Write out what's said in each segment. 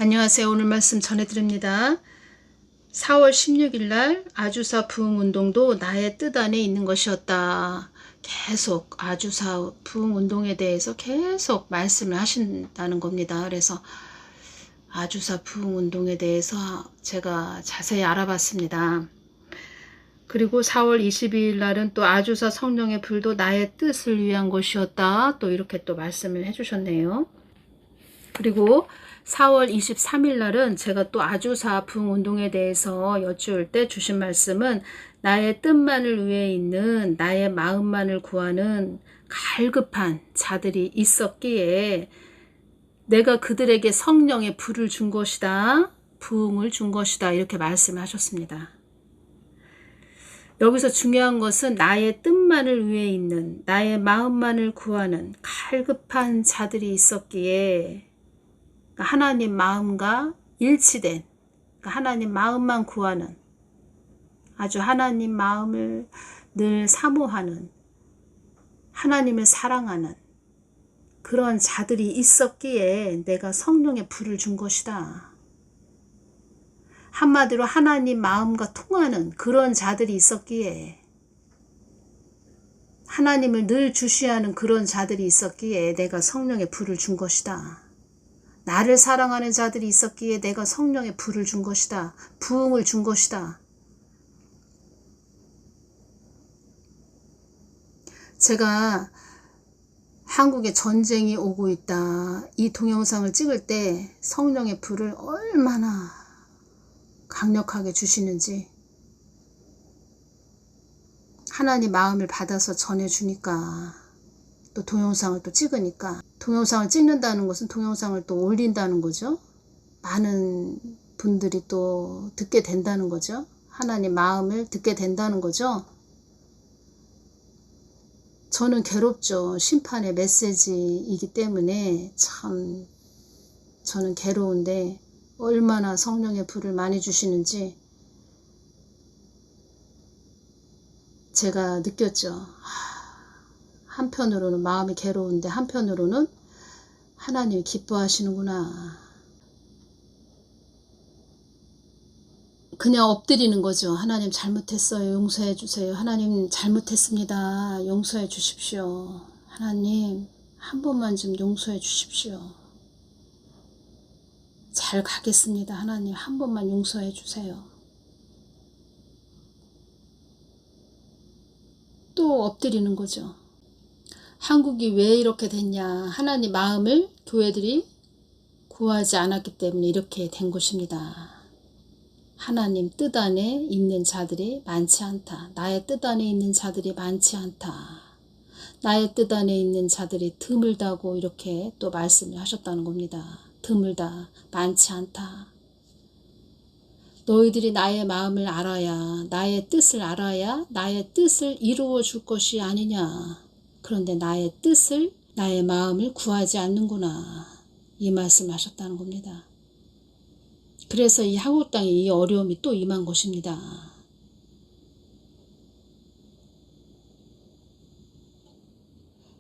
안녕하세요. 오늘 말씀 전해드립니다. 4월 16일 날 아주사 부흥운동도 나의 뜻 안에 있는 것이었다. 계속 아주사 부흥운동에 대해서 계속 말씀을 하신다는 겁니다. 그래서 아주사 부흥운동에 대해서 제가 자세히 알아봤습니다. 그리고 4월 22일 날은 또 아주사 성령의 불도 나의 뜻을 위한 것이었다. 또 이렇게 또 말씀을 해주셨네요. 그리고 4월 23일 날은 제가 또 아주사 부흥운동에 대해서 여쭈을 때 주신 말씀은 나의 뜻만을 위해 있는 나의 마음만을 구하는 갈급한 자들이 있었기에 내가 그들에게 성령의 불을 준 것이다. 부흥을 준 것이다. 이렇게 말씀하셨습니다. 여기서 중요한 것은 나의 뜻만을 위해 있는 나의 마음만을 구하는 갈급한 자들이 있었기에 하나님 마음과 일치된 하나님 마음만 구하는 아주 하나님 마음을 늘 사모하는 하나님을 사랑하는 그런 자들이 있었기에 내가 성령의 불을 준 것이다. 한마디로 하나님 마음과 통하는 그런 자들이 있었기에 하나님을 늘 주시하는 그런 자들이 있었기에 내가 성령의 불을 준 것이다. 나를 사랑하는 자들이 있었기에 내가 성령의 불을 준 것이다. 부흥을 준 것이다. 제가 한국에 전쟁이 오고 있다. 이 동영상을 찍을 때 성령의 불을 얼마나 강력하게 주시는지 하나님 마음을 받아서 전해주니까 또 동영상을 또 찍으니까 동영상을 찍는다는 것은 동영상을 또 올린다는 거죠. 많은 분들이 또 듣게 된다는 거죠. 하나님 마음을 듣게 된다는 거죠. 저는 괴롭죠. 심판의 메시지이기 때문에 참 저는 괴로운데 얼마나 성령의 불을 많이 주시는지 제가 느꼈죠. 한편으로는 마음이 괴로운데 한편으로는 하나님이 기뻐하시는구나. 그냥 엎드리는 거죠. 하나님 잘못했어요. 용서해 주세요. 하나님 잘못했습니다. 용서해 주십시오. 하나님 한 번만 좀 용서해 주십시오. 잘 가겠습니다. 하나님 한 번만 용서해 주세요. 또 엎드리는 거죠. 한국이 왜 이렇게 됐냐. 하나님 마음을 교회들이 구하지 않았기 때문에 이렇게 된 것입니다. 하나님 뜻 안에 있는 자들이 많지 않다. 나의 뜻 안에 있는 자들이 많지 않다. 나의 뜻 안에 있는 자들이 드물다고 이렇게 또 말씀을 하셨다는 겁니다. 드물다. 많지 않다. 너희들이 나의 마음을 알아야 나의 뜻을 알아야 나의 뜻을 이루어 줄 것이 아니냐. 그런데 나의 뜻을 나의 마음을 구하지 않는구나. 이 말씀을 하셨다는 겁니다. 그래서 이 한국 땅에 이 어려움이 또 임한 것입니다.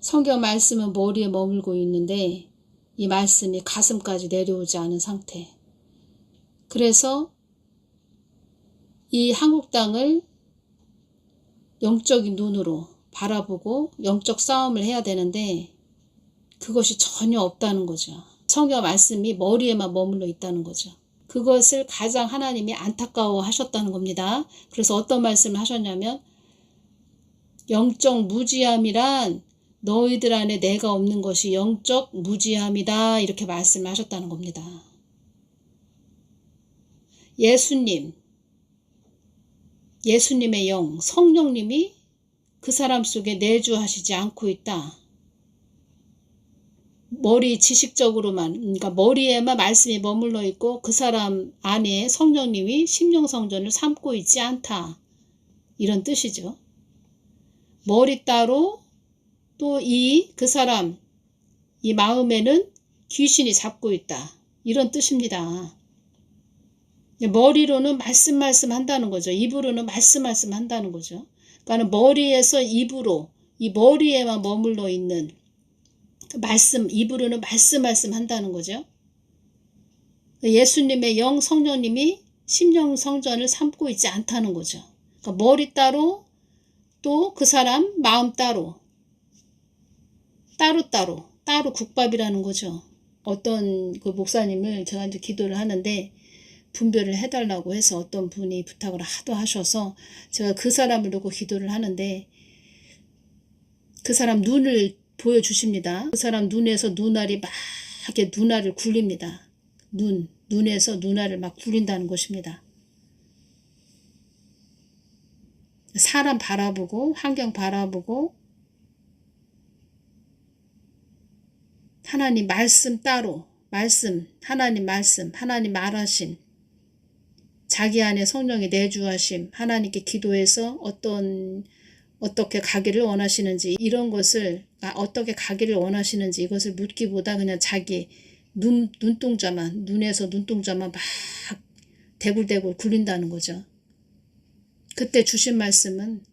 성경 말씀은 머리에 머물고 있는데 이 말씀이 가슴까지 내려오지 않은 상태. 그래서 이 한국 땅을 영적인 눈으로 바라보고 영적 싸움을 해야 되는데 그것이 전혀 없다는 거죠. 성경 말씀이 머리에만 머물러 있다는 거죠. 그것을 가장 하나님이 안타까워 하셨다는 겁니다. 그래서 어떤 말씀을 하셨냐면 영적 무지함이란 너희들 안에 내가 없는 것이 영적 무지함이다. 이렇게 말씀을 하셨다는 겁니다. 예수님의 영, 성령님이 그 사람 속에 내주하시지 않고 있다. 머리 지식적으로만, 그러니까 머리에만 말씀이 머물러 있고 그 사람 안에 성령님이 심령성전을 삼고 있지 않다. 이런 뜻이죠. 머리 따로 또 그 사람, 이 마음에는 귀신이 잡고 있다. 이런 뜻입니다. 머리로는 말씀 한다는 거죠. 입으로는 말씀 한다는 거죠. 그러니까 머리에서 입으로 이 머리에만 머물러 있는 말씀, 입으로는 말씀 한다는 거죠. 예수님의 영 성령님이 심령 성전을 삼고 있지 않다는 거죠. 그러니까 머리 따로, 또 그 사람 마음 따로, 따로 국밥이라는 거죠. 어떤 그 목사님을 제가 이제 기도를 하는데 분별을 해달라고 해서 어떤 분이 부탁을 하도 하셔서 제가 그 사람을 놓고 기도를 하는데 그 사람 눈을 보여주십니다. 그 사람 눈에서 눈알이 막 이렇게 눈알을 굴립니다. 눈에서 눈알을 막 굴린다는 것입니다. 사람 바라보고 환경 바라보고 하나님 말씀 따로, 하나님 말씀, 하나님 말하심, 자기 안에 성령이 내주하심, 하나님께 기도해서 어떻게 가기를 원하시는지, 이런 것을 어떻게 가기를 원하시는지 이것을 묻기보다 그냥 자기 눈에서 눈동자만 막 대굴대굴 굴린다는 거죠. 그때 주신 말씀은,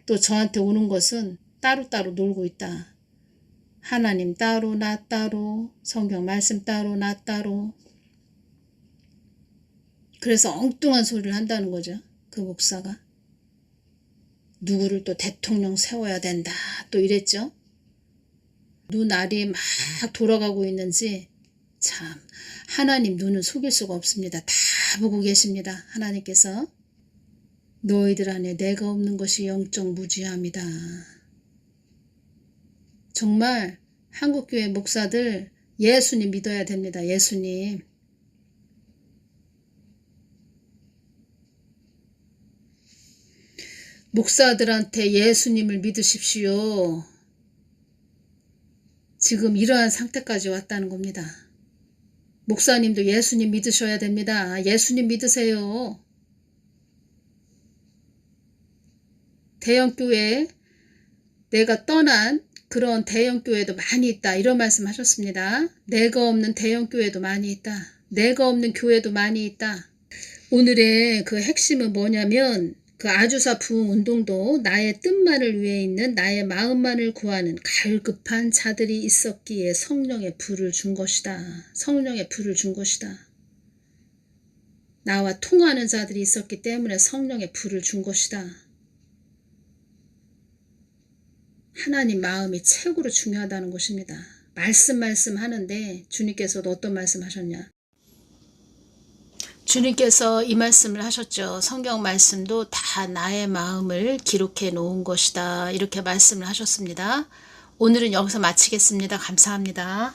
또 저한테 오는 것은 따로따로 놀고 있다. 하나님 따로, 나 따로, 성경 말씀 따로, 나 따로. 그래서 엉뚱한 소리를 한다는 거죠. 그 목사가. 누구를 또 대통령 세워야 된다. 또 이랬죠. 눈알이 막 돌아가고 있는지 참 하나님 눈은 속일 수가 없습니다. 다 보고 계십니다. 하나님께서. 너희들 안에 내가 없는 것이 영적 무지함이다. 정말 한국교회 목사들 예수님 믿어야 됩니다. 예수님. 목사들한테 예수님을 믿으십시오. 지금 이러한 상태까지 왔다는 겁니다. 목사님도 예수님 믿으셔야 됩니다. 예수님 믿으세요. 대형교회, 내가 떠난 그런 대형교회도 많이 있다. 이런 말씀 하셨습니다. 내가 없는 대형교회도 많이 있다. 내가 없는 교회도 많이 있다. 오늘의 그 핵심은 뭐냐면 그 아주사 부흥운동도 나의 뜻만을 위해 있는 나의 마음만을 구하는 갈급한 자들이 있었기에 성령의 불을 준 것이다. 성령의 불을 준 것이다. 나와 통하는 자들이 있었기 때문에 성령의 불을 준 것이다. 하나님 마음이 최고로 중요하다는 것입니다. 말씀 하는데 주님께서도 어떤 말씀 하셨냐? 주님께서 이 말씀을 하셨죠. 성경 말씀도 다 나의 마음을 기록해 놓은 것이다. 이렇게 말씀을 하셨습니다. 오늘은 여기서 마치겠습니다. 감사합니다.